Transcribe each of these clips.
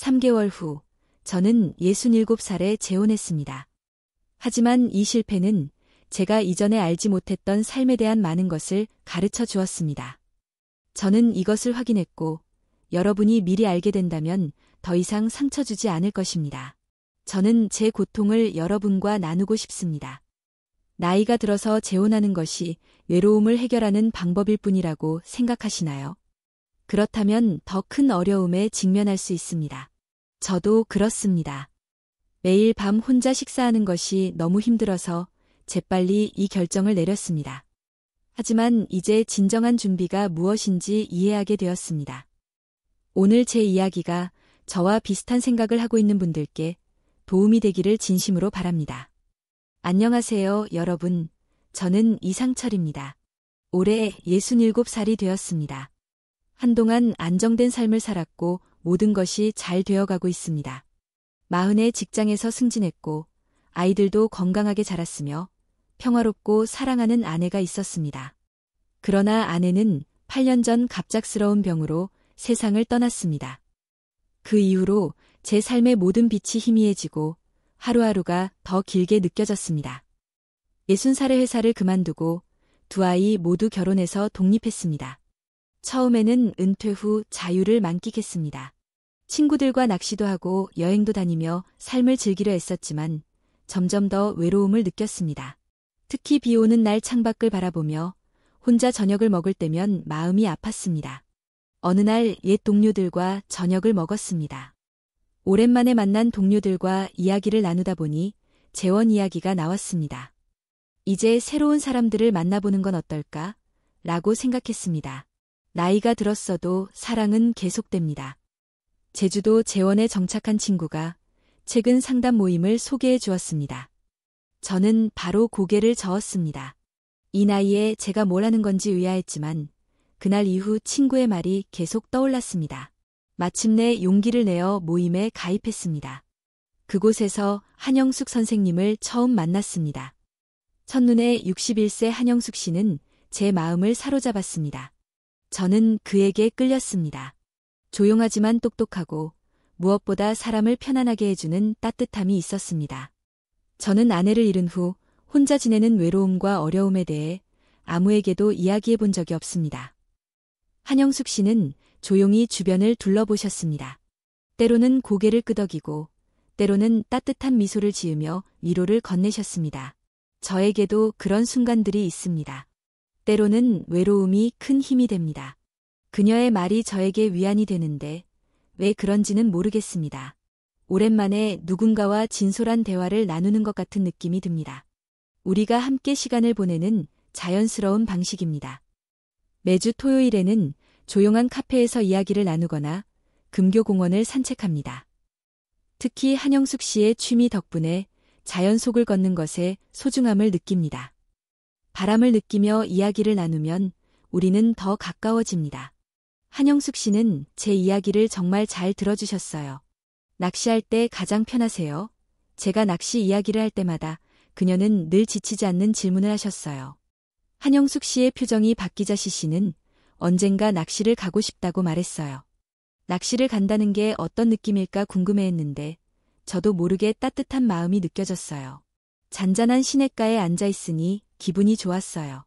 3개월 후 저는 67살에 재혼했습니다. 하지만 이 실패는 제가 이전에 알지 못했던 삶에 대한 많은 것을 가르쳐 주었습니다. 저는 이것을 확인했고 여러분이 미리 알게 된다면 더 이상 상처 주지 않을 것입니다. 저는 제 고통을 여러분과 나누고 싶습니다. 나이가 들어서 재혼하는 것이 외로움을 해결하는 방법일 뿐이라고 생각하시나요? 그렇다면 더 큰 어려움에 직면할 수 있습니다. 저도 그렇습니다. 매일 밤 혼자 식사하는 것이 너무 힘들어서 재빨리 이 결정을 내렸습니다. 하지만 이제 진정한 준비가 무엇인지 이해하게 되었습니다. 오늘 제 이야기가 저와 비슷한 생각을 하고 있는 분들께 도움이 되기를 진심으로 바랍니다. 안녕하세요, 여러분. 저는 이상철입니다. 올해 67살이 되었습니다. 한동안 안정된 삶을 살았고 모든 것이 잘 되어가고 있습니다. 40에 직장에서 승진했고 아이들도 건강하게 자랐으며 평화롭고 사랑하는 아내가 있었습니다. 그러나 아내는 8년 전 갑작스러운 병으로 세상을 떠났습니다. 그 이후로 제 삶의 모든 빛이 희미해지고 하루하루가 더 길게 느껴졌습니다. 60살에 회사를 그만두고 두 아이 모두 결혼해서 독립했습니다. 처음에는 은퇴 후 자유를 만끽했습니다. 친구들과 낚시도 하고 여행도 다니며 삶을 즐기려 했었지만 점점 더 외로움을 느꼈습니다. 특히 비 오는 날 창밖을 바라보며 혼자 저녁을 먹을 때면 마음이 아팠습니다. 어느 날 옛 동료들과 저녁을 먹었습니다. 오랜만에 만난 동료들과 이야기를 나누다 보니 재혼 이야기가 나왔습니다. 이제 새로운 사람들을 만나보는 건 어떨까? 라고 생각했습니다. 나이가 들었어도 사랑은 계속됩니다. 제주도 재원에 정착한 친구가 최근 상담 모임을 소개해 주었습니다. 저는 바로 고개를 저었습니다. 이 나이에 제가 뭘 하는 건지 의아했지만 그날 이후 친구의 말이 계속 떠올랐습니다. 마침내 용기를 내어 모임에 가입했습니다. 그곳에서 한영숙 선생님을 처음 만났습니다. 첫눈에 61세 한영숙 씨는 제 마음을 사로잡았습니다. 저는 그에게 끌렸습니다. 조용하지만 똑똑하고 무엇보다 사람을 편안하게 해주는 따뜻함이 있었습니다. 저는 아내를 잃은 후 혼자 지내는 외로움과 어려움에 대해 아무에게도 이야기해 본 적이 없습니다. 한영숙 씨는 조용히 주변을 둘러보셨습니다. 때로는 고개를 끄덕이고 때로는 따뜻한 미소를 지으며 위로를 건네셨습니다. 저에게도 그런 순간들이 있습니다. 때로는 외로움이 큰 힘이 됩니다. 그녀의 말이 저에게 위안이 되는데 왜 그런지는 모르겠습니다. 오랜만에 누군가와 진솔한 대화를 나누는 것 같은 느낌이 듭니다. 우리가 함께 시간을 보내는 자연스러운 방식입니다. 매주 토요일에는 조용한 카페에서 이야기를 나누거나 금교공원을 산책합니다. 특히 한영숙 씨의 취미 덕분에 자연 속을 걷는 것에 소중함을 느낍니다. 바람을 느끼며 이야기를 나누면 우리는 더 가까워집니다. 한영숙 씨는 제 이야기를 정말 잘 들어주셨어요. 낚시할 때 가장 편하세요? 제가 낚시 이야기를 할 때마다 그녀는 늘 지치지 않는 질문을 하셨어요. 한영숙 씨의 표정이 바뀌자 씨는 언젠가 낚시를 가고 싶다고 말했어요. 낚시를 간다는 게 어떤 느낌일까 궁금해했는데 저도 모르게 따뜻한 마음이 느껴졌어요. 잔잔한 시냇가에 앉아 있으니 기분이 좋았어요.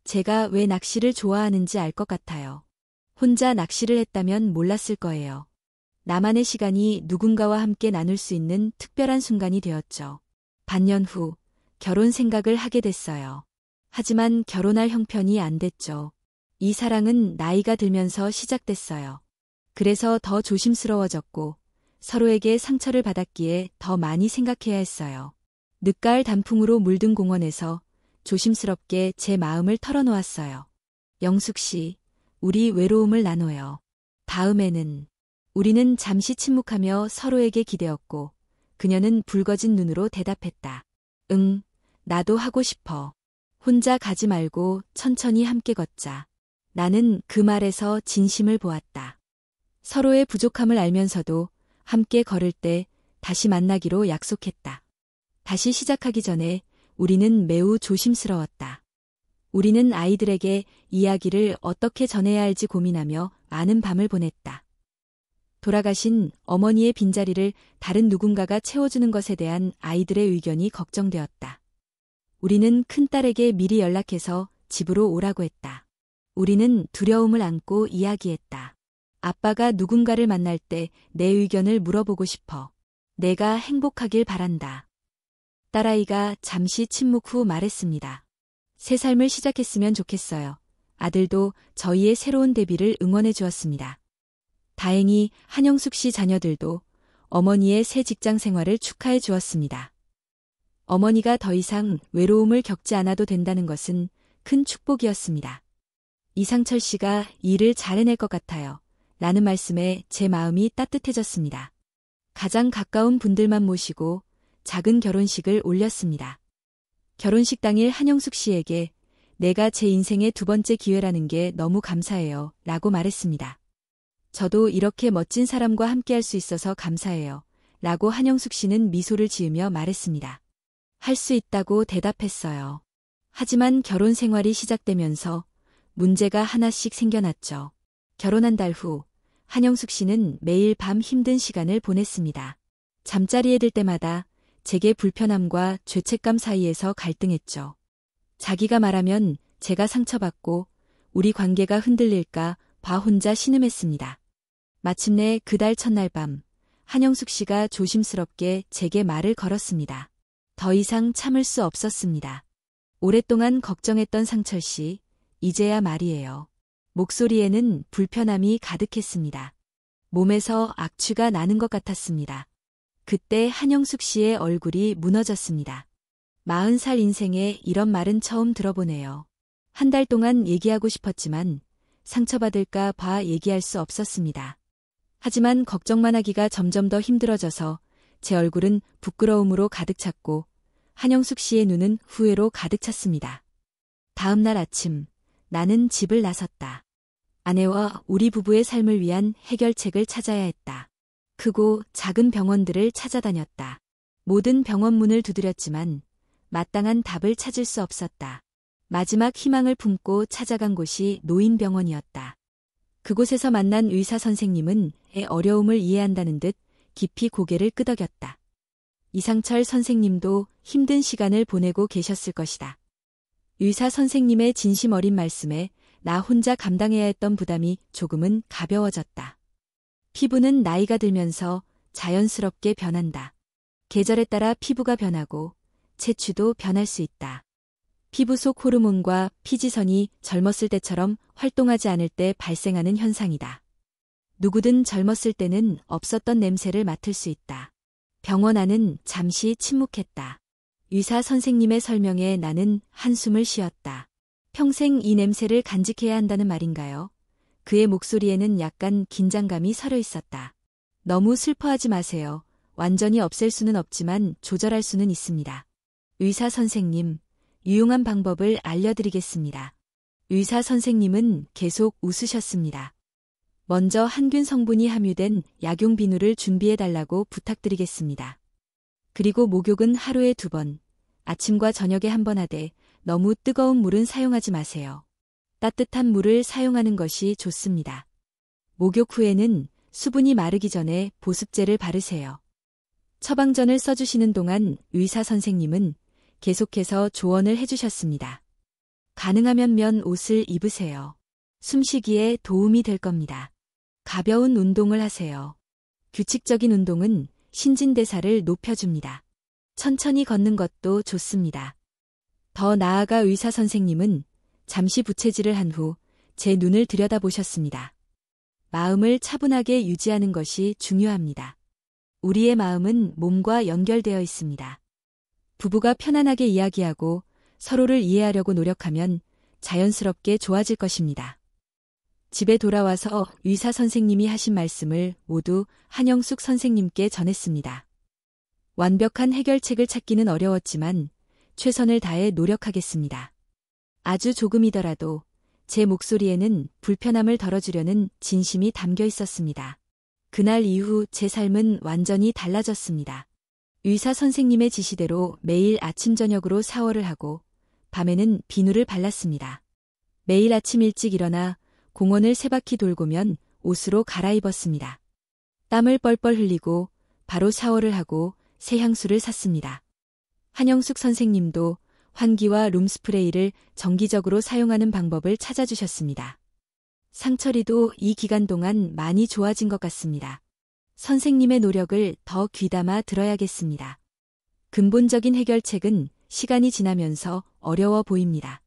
제가 왜 낚시를 좋아하는지 알 것 같아요. 혼자 낚시를 했다면 몰랐을 거예요. 나만의 시간이 누군가와 함께 나눌 수 있는 특별한 순간이 되었죠. 반년 후 결혼 생각을 하게 됐어요. 하지만 결혼할 형편이 안 됐죠. 이 사랑은 나이가 들면서 시작됐어요. 그래서 더 조심스러워졌고 서로에게 상처를 받았기에 더 많이 생각해야 했어요. 늦가을 단풍으로 물든 공원에서 조심스럽게 제 마음을 털어놓았어요. 영숙 씨, 우리 외로움을 나눠요. 다음에는 우리는 잠시 침묵하며 서로에게 기대었고 그녀는 붉어진 눈으로 대답했다. 응, 나도 하고 싶어. 혼자 가지 말고 천천히 함께 걷자. 나는 그 말에서 진심을 보았다. 서로의 부족함을 알면서도 함께 걸을 때 다시 만나기로 약속했다. 다시 시작하기 전에 우리는 매우 조심스러웠다. 우리는 아이들에게 이야기를 어떻게 전해야 할지 고민하며 아는 밤을 보냈다. 돌아가신 어머니의 빈자리를 다른 누군가가 채워주는 것에 대한 아이들의 의견이 걱정되었다. 우리는 큰딸에게 미리 연락해서 집으로 오라고 했다. 우리는 두려움을 안고 이야기했다. 아빠가 누군가를 만날 때 내 의견을 물어보고 싶어. 내가 행복하길 바란다. 딸아이가 잠시 침묵 후 말했습니다. 새 삶을 시작했으면 좋겠어요. 아들도 저희의 새로운 데뷔를 응원해 주었습니다. 다행히 한영숙 씨 자녀들도 어머니의 새 직장 생활을 축하해 주었습니다. 어머니가 더 이상 외로움을 겪지 않아도 된다는 것은 큰 축복이었습니다. 이상철 씨가 일을 잘 해낼 것 같아요. 라는 말씀에 제 마음이 따뜻해졌습니다. 가장 가까운 분들만 모시고 작은 결혼식을 올렸습니다. 결혼식 당일 한영숙 씨에게 내가 제 인생의 두 번째 기회라는 게 너무 감사해요. 라고 말했습니다. 저도 이렇게 멋진 사람과 함께할 수 있어서 감사해요. 라고 한영숙 씨는 미소를 지으며 말했습니다. 할 수 있다고 대답했어요. 하지만 결혼 생활이 시작되면서 문제가 하나씩 생겨났죠. 결혼한 달 후 한영숙 씨는 매일 밤 힘든 시간을 보냈습니다. 잠자리에 들 때마다 제게 불편함과 죄책감 사이에서 갈등했죠. 자기가 말하면 제가 상처받고 우리 관계가 흔들릴까 봐 혼자 신음했습니다. 마침내 그달 첫날 밤 한영숙 씨가 조심스럽게 제게 말을 걸었습니다. 더 이상 참을 수 없었습니다. 오랫동안 걱정했던 상철 씨, 이제야 말이에요. 목소리에는 불편함이 가득했습니다. 몸에서 악취가 나는 것 같았습니다. 그때 한영숙 씨의 얼굴이 무너졌습니다. 40살 인생에 이런 말은 처음 들어보네요. 한 달 동안 얘기하고 싶었지만 상처받을까 봐 얘기할 수 없었습니다. 하지만 걱정만 하기가 점점 더 힘들어져서 제 얼굴은 부끄러움으로 가득 찼고 한영숙 씨의 눈은 후회로 가득 찼습니다. 다음 날 아침 나는 집을 나섰다. 아내와 우리 부부의 삶을 위한 해결책을 찾아야 했다. 크고 작은 병원들을 찾아다녔다. 모든 병원 문을 두드렸지만 마땅한 답을 찾을 수 없었다. 마지막 희망을 품고 찾아간 곳이 노인병원이었다. 그곳에서 만난 의사 선생님은 애 어려움을 이해한다는 듯 깊이 고개를 끄덕였다. 이상철 선생님도 힘든 시간을 보내고 계셨을 것이다. 의사 선생님의 진심 어린 말씀에 나 혼자 감당해야 했던 부담이 조금은 가벼워졌다. 피부는 나이가 들면서 자연스럽게 변한다. 계절에 따라 피부가 변하고 체취도 변할 수 있다. 피부 속 호르몬과 피지선이 젊었을 때처럼 활동하지 않을 때 발생하는 현상이다. 누구든 젊었을 때는 없었던 냄새를 맡을 수 있다. 병원 안은 잠시 침묵했다. 의사 선생님의 설명에 나는 한숨을 쉬었다. 평생 이 냄새를 간직해야 한다는 말인가요? 그의 목소리에는 약간 긴장감이 서려 있었다. 너무 슬퍼하지 마세요. 완전히 없앨 수는 없지만 조절할 수는 있습니다. 의사 선생님, 유용한 방법을 알려드리겠습니다. 의사 선생님은 계속 웃으셨습니다. 먼저 항균 성분이 함유된 약용 비누를 준비해달라고 부탁드리겠습니다. 그리고 목욕은 하루에 2번, 아침과 저녁에 1번 하되 너무 뜨거운 물은 사용하지 마세요. 따뜻한 물을 사용하는 것이 좋습니다. 목욕 후에는 수분이 마르기 전에 보습제를 바르세요. 처방전을 써주시는 동안 의사 선생님은 계속해서 조언을 해주셨습니다. 가능하면 면 옷을 입으세요. 숨쉬기에 도움이 될 겁니다. 가벼운 운동을 하세요. 규칙적인 운동은 신진대사를 높여줍니다. 천천히 걷는 것도 좋습니다. 더 나아가 의사 선생님은 잠시 부채질을 한 후 제 눈을 들여다보셨습니다. 마음을 차분하게 유지하는 것이 중요합니다. 우리의 마음은 몸과 연결되어 있습니다. 부부가 편안하게 이야기하고 서로를 이해하려고 노력하면 자연스럽게 좋아질 것입니다. 집에 돌아와서 의사 선생님이 하신 말씀을 모두 한영숙 선생님께 전했습니다. 완벽한 해결책을 찾기는 어려웠지만 최선을 다해 노력하겠습니다. 아주 조금이더라도 제 목소리에는 불편함을 덜어주려는 진심이 담겨 있었습니다. 그날 이후 제 삶은 완전히 달라졌습니다. 의사 선생님의 지시대로 매일 아침 저녁으로 샤워를 하고 밤에는 비누를 발랐습니다. 매일 아침 일찍 일어나 공원을 3바퀴 돌고면 옷으로 갈아입었습니다. 땀을 뻘뻘 흘리고 바로 샤워를 하고 새 향수를 샀습니다. 한영숙 선생님도 환기와 룸스프레이를 정기적으로 사용하는 방법을 찾아주셨습니다. 상철이도 이 기간 동안 많이 좋아진 것 같습니다. 선생님의 노력을 더 귀담아 들어야겠습니다. 근본적인 해결책은 시간이 지나면서 어려워 보입니다.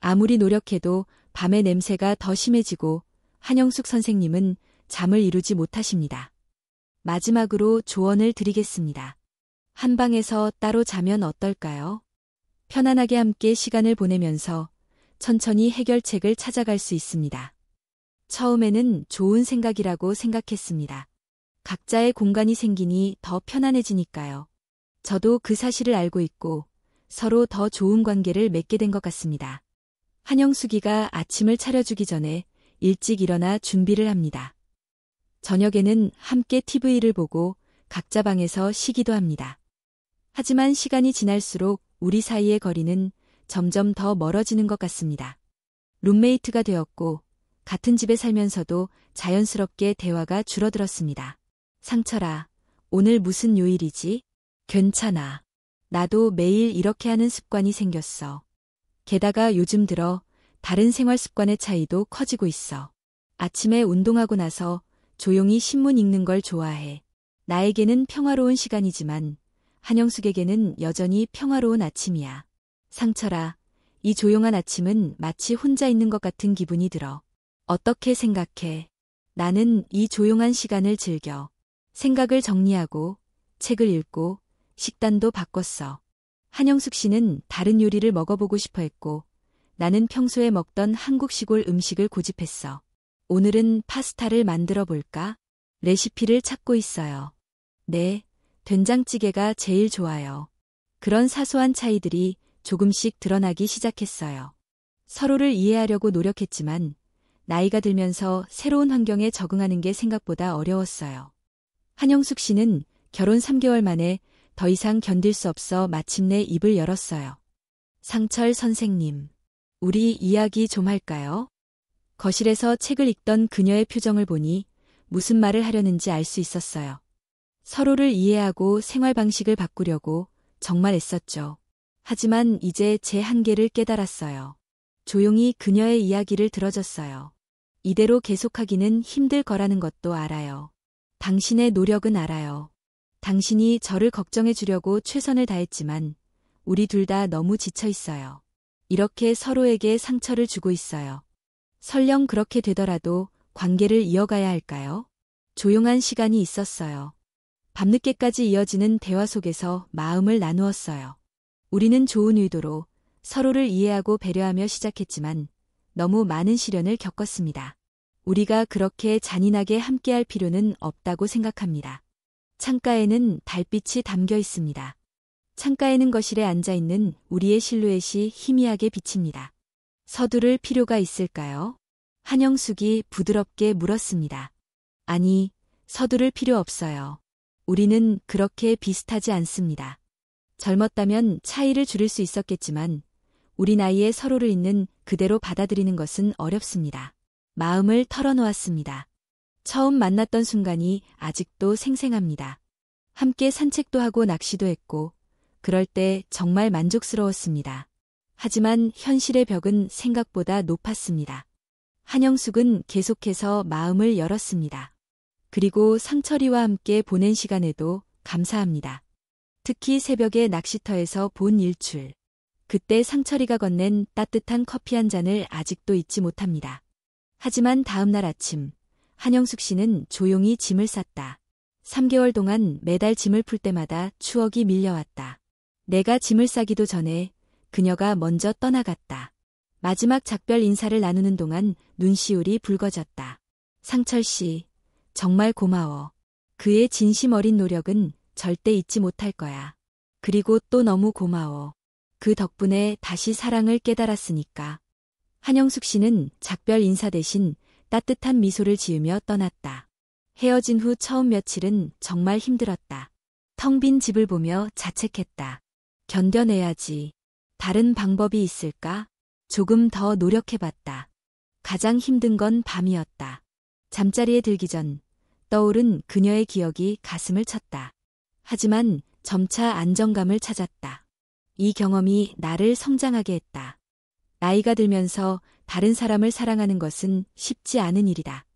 아무리 노력해도 밤의 냄새가 더 심해지고 한영숙 선생님은 잠을 이루지 못하십니다. 마지막으로 조언을 드리겠습니다. 한 방에서 따로 자면 어떨까요? 편안하게 함께 시간을 보내면서 천천히 해결책을 찾아갈 수 있습니다. 처음에는 좋은 생각이라고 생각했습니다. 각자의 공간이 생기니 더 편안해지니까요. 저도 그 사실을 알고 있고 서로 더 좋은 관계를 맺게 된 것 같습니다. 한영숙이가 아침을 차려주기 전에 일찍 일어나 준비를 합니다. 저녁에는 함께 TV를 보고 각자 방에서 쉬기도 합니다. 하지만 시간이 지날수록 우리 사이의 거리는 점점 더 멀어지는 것 같습니다. 룸메이트가 되었고 같은 집에 살면서도 자연스럽게 대화가 줄어들었습니다. 상철아, 오늘 무슨 요일이지? 괜찮아. 나도 매일 이렇게 하는 습관이 생겼어. 게다가 요즘 들어 다른 생활 습관의 차이도 커지고 있어. 아침에 운동하고 나서 조용히 신문 읽는 걸 좋아해. 나에게는 평화로운 시간이지만 한영숙에게는 여전히 평화로운 아침이야. 상철아, 이 조용한 아침은 마치 혼자 있는 것 같은 기분이 들어. 어떻게 생각해? 나는 이 조용한 시간을 즐겨. 생각을 정리하고 책을 읽고 식단도 바꿨어. 한영숙 씨는 다른 요리를 먹어보고 싶어 했고 나는 평소에 먹던 한국 시골 음식을 고집했어. 오늘은 파스타를 만들어 볼까? 레시피를 찾고 있어요. 네, 된장찌개가 제일 좋아요. 그런 사소한 차이들이 조금씩 드러나기 시작했어요. 서로를 이해하려고 노력했지만 나이가 들면서 새로운 환경에 적응하는 게 생각보다 어려웠어요. 한영숙 씨는 결혼 3개월 만에 더 이상 견딜 수 없어 마침내 입을 열었어요. 상철 선생님, 우리 이야기 좀 할까요? 거실에서 책을 읽던 그녀의 표정을 보니 무슨 말을 하려는지 알 수 있었어요. 서로를 이해하고 생활 방식을 바꾸려고 정말 애썼죠. 하지만 이제 제 한계를 깨달았어요. 조용히 그녀의 이야기를 들어줬어요. 이대로 계속하기는 힘들 거라는 것도 알아요. 당신의 노력은 알아요. 당신이 저를 걱정해 주려고 최선을 다했지만 우리 둘 다 너무 지쳐 있어요. 이렇게 서로에게 상처를 주고 있어요. 설령 그렇게 되더라도 관계를 이어가야 할까요? 조용한 시간이 있었어요. 밤늦게까지 이어지는 대화 속에서 마음을 나누었어요. 우리는 좋은 의도로 서로를 이해하고 배려하며 시작했지만 너무 많은 시련을 겪었습니다. 우리가 그렇게 잔인하게 함께할 필요는 없다고 생각합니다. 창가에는 달빛이 담겨 있습니다. 창가에는 거실에 앉아있는 우리의 실루엣이 희미하게 비칩니다. 서두를 필요가 있을까요? 한영숙이 부드럽게 물었습니다. 아니, 서두를 필요 없어요. 우리는 그렇게 비슷하지 않습니다. 젊었다면 차이를 줄일 수 있었겠지만 우리 나이에 서로를 있는 그대로 받아들이는 것은 어렵습니다. 마음을 털어놓았습니다. 처음 만났던 순간이 아직도 생생합니다. 함께 산책도 하고 낚시도 했고 그럴 때 정말 만족스러웠습니다. 하지만 현실의 벽은 생각보다 높았습니다. 한영숙은 계속해서 마음을 열었습니다. 그리고 상철이와 함께 보낸 시간에도 감사합니다. 특히 새벽에 낚시터에서 본 일출. 그때 상철이가 건넨 따뜻한 커피 한 잔을 아직도 잊지 못합니다. 하지만 다음 날 아침, 한영숙 씨는 조용히 짐을 쌌다. 3개월 동안 매달 짐을 풀 때마다 추억이 밀려왔다. 내가 짐을 싸기도 전에 그녀가 먼저 떠나갔다. 마지막 작별 인사를 나누는 동안 눈시울이 붉어졌다. 상철 씨, 정말 고마워. 그의 진심 어린 노력은 절대 잊지 못할 거야. 그리고 또 너무 고마워. 그 덕분에 다시 사랑을 깨달았으니까. 한영숙 씨는 작별 인사 대신 따뜻한 미소를 지으며 떠났다. 헤어진 후 처음 며칠은 정말 힘들었다. 텅 빈 집을 보며 자책했다. 견뎌내야지. 다른 방법이 있을까? 조금 더 노력해봤다. 가장 힘든 건 밤이었다. 잠자리에 들기 전 떠오른 그녀의 기억이 가슴을 쳤다. 하지만 점차 안정감을 찾았다. 이 경험이 나를 성장하게 했다. 나이가 들면서 다른 사람을 사랑하는 것은 쉽지 않은 일이다.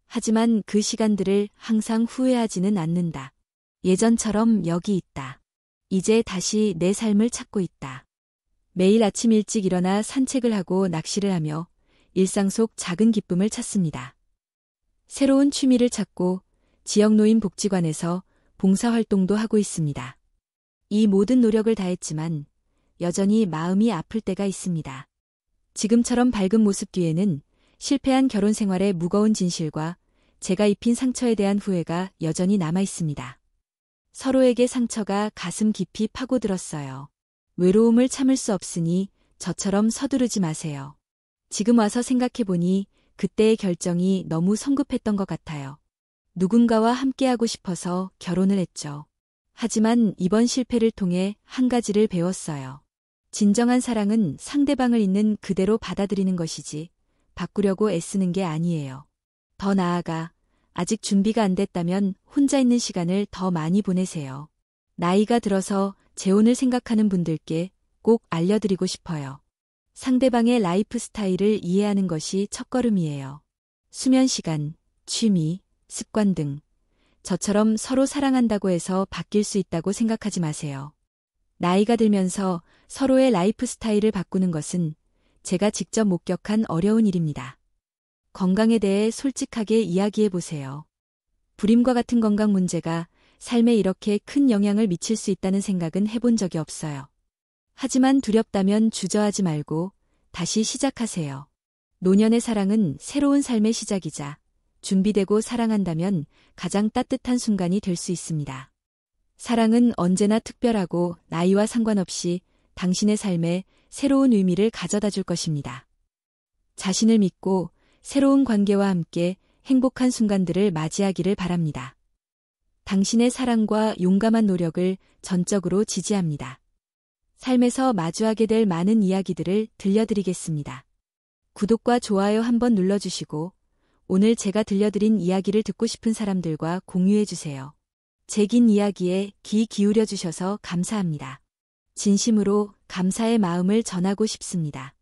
하지만 그 시간들을 항상 후회하지는 않는다. 예전처럼 여기 있다. 이제 다시 내 삶을 찾고 있다. 매일 아침 일찍 일어나 산책을 하고 낚시를 하며 일상 속 작은 기쁨을 찾습니다. 새로운 취미를 찾고 지역노인 복지관에서 봉사활동도 하고 있습니다. 이 모든 노력을 다했지만 여전히 마음이 아플 때가 있습니다. 지금처럼 밝은 모습 뒤에는 실패한 결혼 생활의 무거운 진실과 제가 입힌 상처에 대한 후회가 여전히 남아 있습니다. 서로에게 상처가 가슴 깊이 파고들었어요. 외로움을 참을 수 없으니 저처럼 서두르지 마세요. 지금 와서 생각해보니 그때의 결정이 너무 성급했던 것 같아요. 누군가와 함께하고 싶어서 결혼을 했죠. 하지만 이번 실패를 통해 한 가지를 배웠어요. 진정한 사랑은 상대방을 있는 그대로 받아들이는 것이지 바꾸려고 애쓰는 게 아니에요. 더 나아가 아직 준비가 안 됐다면 혼자 있는 시간을 더 많이 보내세요. 나이가 들어서 재혼을 생각하는 분들께 꼭 알려드리고 싶어요. 상대방의 라이프 스타일을 이해하는 것이 첫걸음이에요. 수면 시간, 취미, 습관 등 저처럼 서로 사랑한다고 해서 바뀔 수 있다고 생각하지 마세요. 나이가 들면서 서로의 라이프 스타일을 바꾸는 것은 제가 직접 목격한 어려운 일입니다. 건강에 대해 솔직하게 이야기해 보세요. 불임과 같은 건강 문제가 삶에 이렇게 큰 영향을 미칠 수 있다는 생각은 해본 적이 없어요. 하지만 두렵다면 주저하지 말고 다시 시작하세요. 노년의 사랑은 새로운 삶의 시작이자 준비되고 사랑한다면 가장 따뜻한 순간이 될 수 있습니다. 사랑은 언제나 특별하고 나이와 상관없이 당신의 삶에 새로운 의미를 가져다 줄 것입니다. 자신을 믿고 새로운 관계와 함께 행복한 순간들을 맞이하기를 바랍니다. 당신의 사랑과 용감한 노력을 전적으로 지지합니다. 삶에서 마주하게 될 많은 이야기들을 들려드리겠습니다. 구독과 좋아요 한번 눌러주시고 오늘 제가 들려드린 이야기를 듣고 싶은 사람들과 공유해주세요. 제 긴 이야기에 귀 기울여 주셔서 감사합니다. 진심으로 감사의 마음을 전하고 싶습니다.